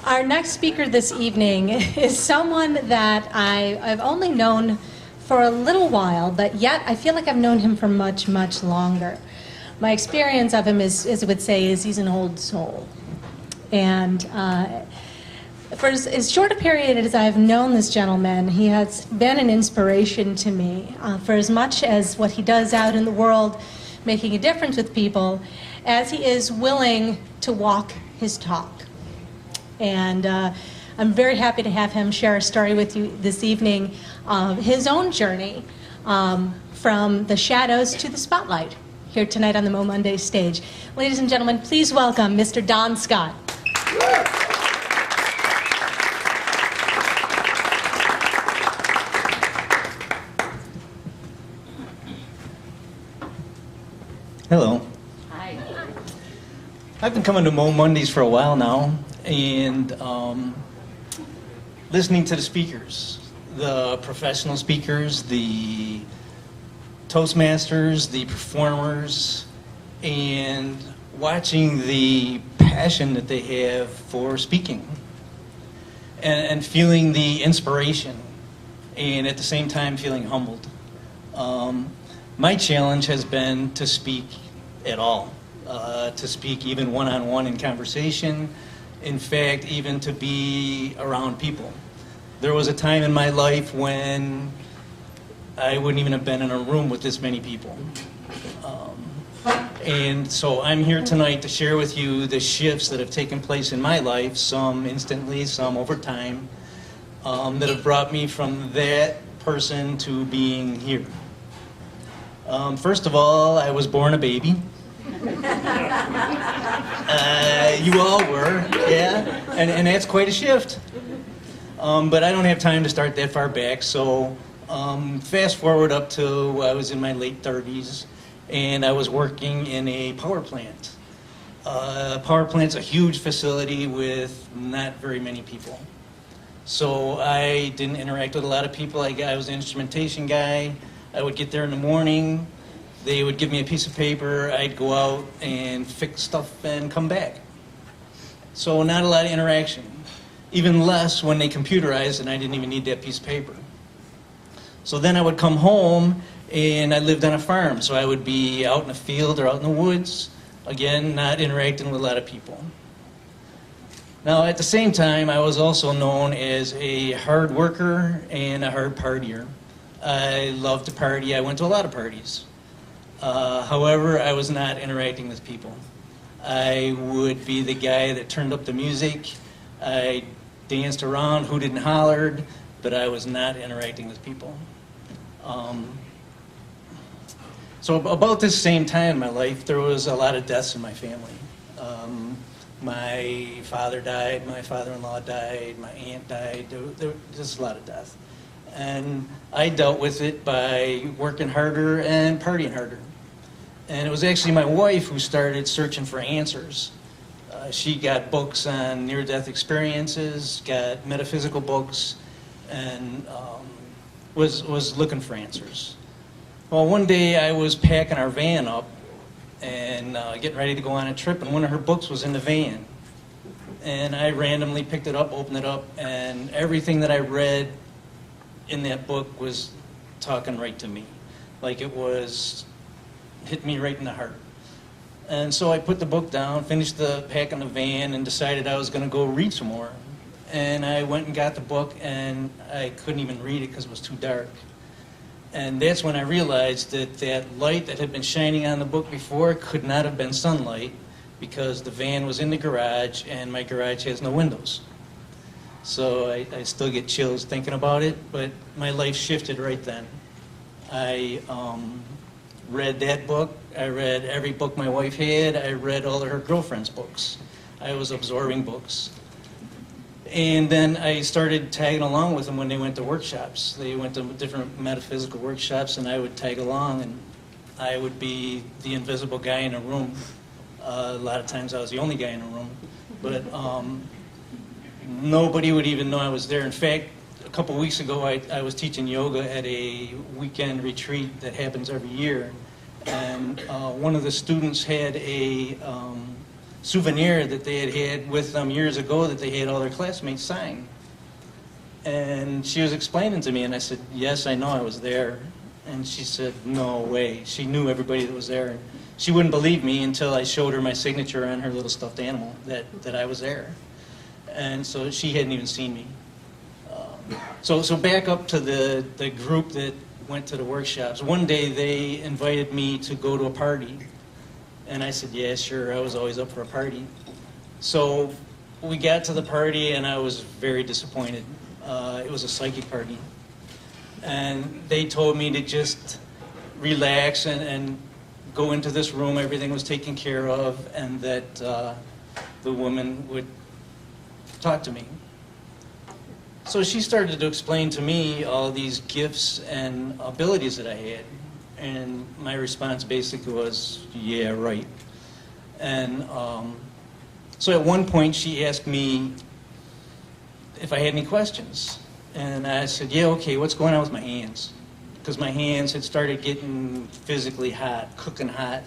Our next speaker this evening is someone that I've only known for a little while, but yet I feel like I've known him for much, much longer. My experience of him is, as I would say, is he's an old soul. And for as short a period as I've known this gentleman, he has been an inspiration to me for as much as what he does out in the world, making a difference with people, as he is willing to walk his talk. And I'm very happy to have him share a story with you this evening of his own journey from the shadows to the spotlight here tonight on the Momondays stage. Ladies and gentlemen, please welcome Mr. Don Scott. Hello. Hi. I've been coming to Momondays for a while now, and listening to the speakers, the professional speakers, the Toastmasters, the performers, and watching the passion that they have for speaking, and feeling the inspiration, and at the same time feeling humbled. My challenge has been to speak at all, to speak even one-on-one in conversation, in fact, even to be around people. There was a time in my life when I wouldn't even have been in a room with this many people. And so I'm here tonight to share with you the shifts that have taken place in my life, some instantly, some over time, that have brought me from that person to being here. First of all, I was born a baby. You all were, yeah, and that's quite a shift. But I don't have time to start that far back, so fast forward up to I was in my late 30s, and I was working in a power plant. Power plant's a huge facility with not very many people. So I didn't interact with a lot of people. I was an instrumentation guy. I would get there in the morning. They would give me a piece of paper. I'd go out and fix stuff and come back. So not a lot of interaction. Even less when they computerized and I didn't even need that piece of paper. So then I would come home, and I lived on a farm. So I would be out in the field or out in the woods. Again, not interacting with a lot of people. Now, at the same time, I was also known as a hard worker and a hard partier. I loved to party. I went to a lot of parties. However, I was not interacting with people. I would be the guy that turned up the music. I danced around, hooted and hollered, but I was not interacting with people. So about this same time in my life, there was a lot of deaths in my family. My father died, my father-in-law died, my aunt died. There was just a lot of death. And I dealt with it by working harder and partying harder. And it was actually my wife who started searching for answers. She got books on near-death experiences, got metaphysical books, and was looking for answers. Well, one day I was packing our van up and getting ready to go on a trip, and one of her books was in the van. And I randomly picked it up, opened it up, and everything that I read in that book was talking right to me. Like it was, hit me right in the heart. And so I put the book down, finished the pack in the van, and decided I was going to go read some more. And I went and got the book, and I couldn't even read it because it was too dark. And that's when I realized that that light that had been shining on the book before could not have been sunlight, because the van was in the garage, and my garage has no windows. So I still get chills thinking about it, but my life shifted right then. I read that book. I read every book my wife had. I read all of her girlfriend's books. I was absorbing books. And then I started tagging along with them when they went to workshops. They went to different metaphysical workshops, and I would tag along, and I would be the invisible guy in a room. A lot of times I was the only guy in a room, but nobody would even know I was there. In fact, a couple weeks ago, I was teaching yoga at a weekend retreat that happens every year, and one of the students had a souvenir that they had with them years ago that they had all their classmates sign. And she was explaining to me, and I said, yes, I know I was there. And she said, no way. She knew everybody that was there. And she wouldn't believe me until I showed her my signature on her little stuffed animal that I was there. And so she hadn't even seen me. So back up to the group that went to the workshops. One day they invited me to go to a party. And I said, yeah, sure, I was always up for a party. So we got to the party and I was very disappointed. It was a psychic party. And they told me to just relax and go into this room, everything was taken care of, and that the woman would talk to me. So she started to explain to me all these gifts and abilities that I had. And my response basically was, yeah, right. And so at one point she asked me if I had any questions. And I said, yeah, okay, what's going on with my hands? Because my hands had started getting physically hot, cooking hot,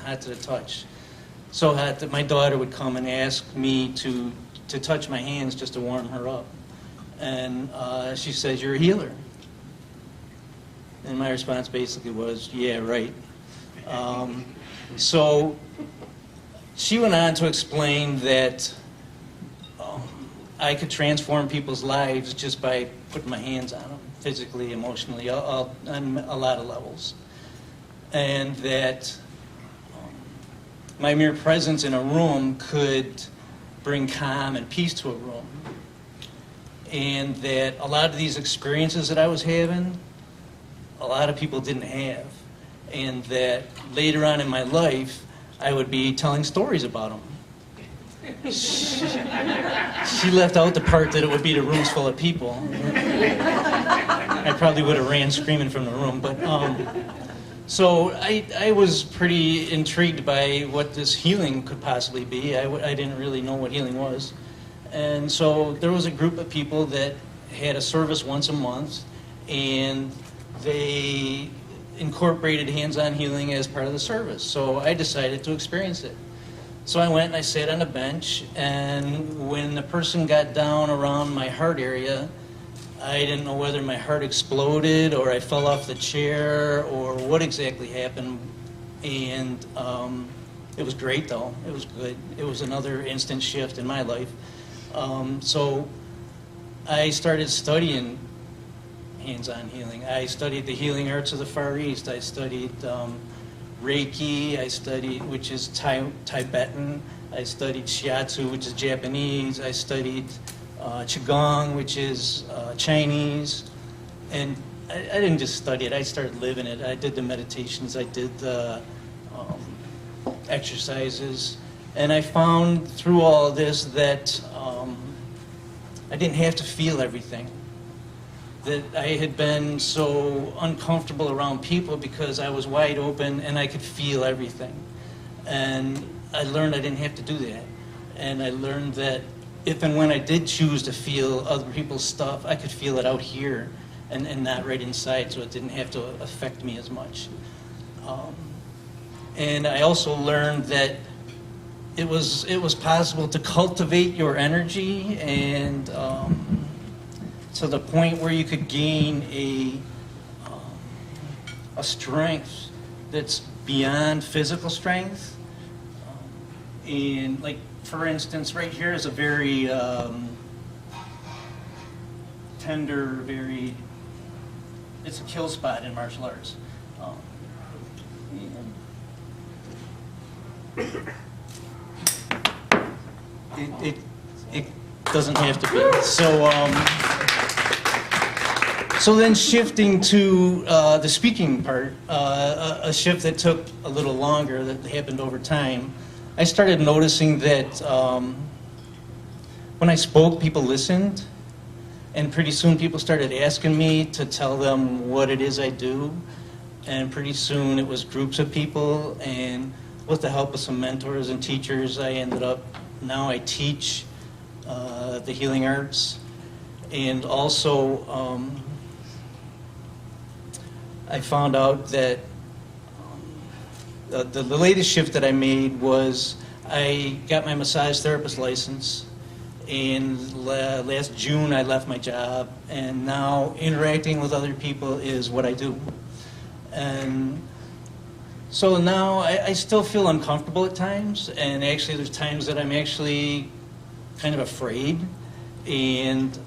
hot to the touch. So hot that my daughter would come and ask me to touch my hands just to warm her up. And she says, you're a healer. And my response basically was, yeah, right. So she went on to explain that I could transform people's lives just by putting my hands on them, physically, emotionally, on a lot of levels. And that my mere presence in a room could bring calm and peace to a room. And that a lot of these experiences that I was having, a lot of people didn't have. And that later on in my life, I would be telling stories about them. She left out the part that it would be the rooms full of people. I probably would have ran screaming from the room. But so I was pretty intrigued by what this healing could possibly be. I didn't really know what healing was. And so there was a group of people that had a service once a month, and they incorporated hands-on healing as part of the service. So I decided to experience it. So I went and I sat on a bench, and when the person got down around my heart area, I didn't know whether my heart exploded or I fell off the chair or what exactly happened. And it was great, though. It was good. It was another instant shift in my life. So I started studying hands-on healing. I studied the healing arts of the Far East. I studied Reiki, I studied, which is Tibetan. I studied Shiatsu, which is Japanese. I studied Qigong, which is Chinese. And I didn't just study it, I started living it. I did the meditations, I did the exercises. And I found through all this that I didn't have to feel everything. That I had been so uncomfortable around people because I was wide open and I could feel everything. And I learned I didn't have to do that. And I learned that if and when I did choose to feel other people's stuff, I could feel it out here and not right inside, so it didn't have to affect me as much. And I also learned that it was possible to cultivate your energy and to the point where you could gain a strength that's beyond physical strength. And like, for instance, right here is a very tender, it's a kill spot in martial arts. It doesn't have to be. So then shifting to the speaking part, a shift that took a little longer, that happened over time, I started noticing that when I spoke, people listened, and pretty soon people started asking me to tell them what it is I do, and pretty soon it was groups of people, and with the help of some mentors and teachers, I ended up, now I teach the healing arts, and also I found out that the latest shift that I made was I got my massage therapist license, and last June I left my job, and now interacting with other people is what I do. And so now I still feel uncomfortable at times, and actually there's times that I'm actually kind of afraid. And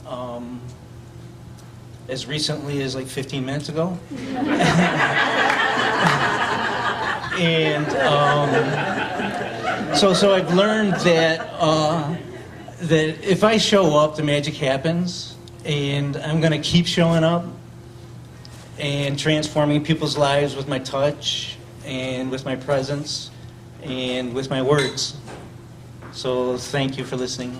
as recently as like 15 minutes ago. And so I've learned that that if I show up, the magic happens, and I'm going to keep showing up and transforming people's lives with my touch and with my presence and with my words. So thank you for listening.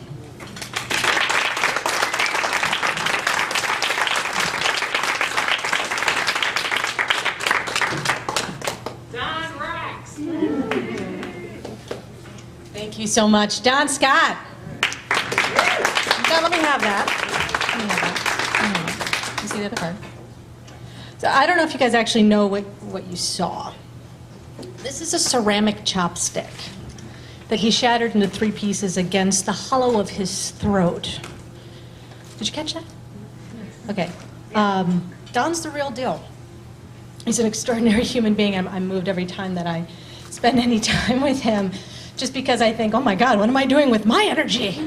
Thank you so much. Don Scott. Don, let me have that. You see the other card? So I don't know if you guys actually know what you saw. This is a ceramic chopstick that he shattered into 3 pieces against the hollow of his throat. Did you catch that? Okay. Don's the real deal. He's an extraordinary human being. I'm moved every time that I spend any time with him, just because I think, oh my God, what am I doing with my energy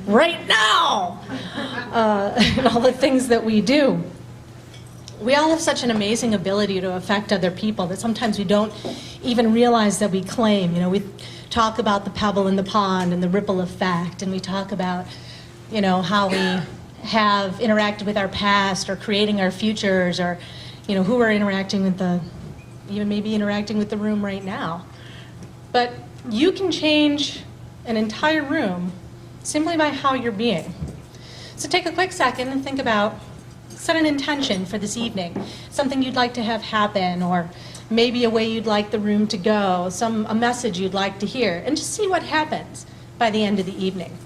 right now? And all the things that we do. We all have such an amazing ability to affect other people that sometimes we don't even realize that we claim. You know, we talk about the pebble in the pond and the ripple effect, and we talk about, you know, how we have interacted with our past or creating our futures, or, you know, who we're interacting with, even maybe interacting with the room right now. But you can change an entire room simply by how you're being. So take a quick second and think about, set an intention for this evening, something you'd like to have happen, or maybe a way you'd like the room to go, a message you'd like to hear, and just see what happens by the end of the evening.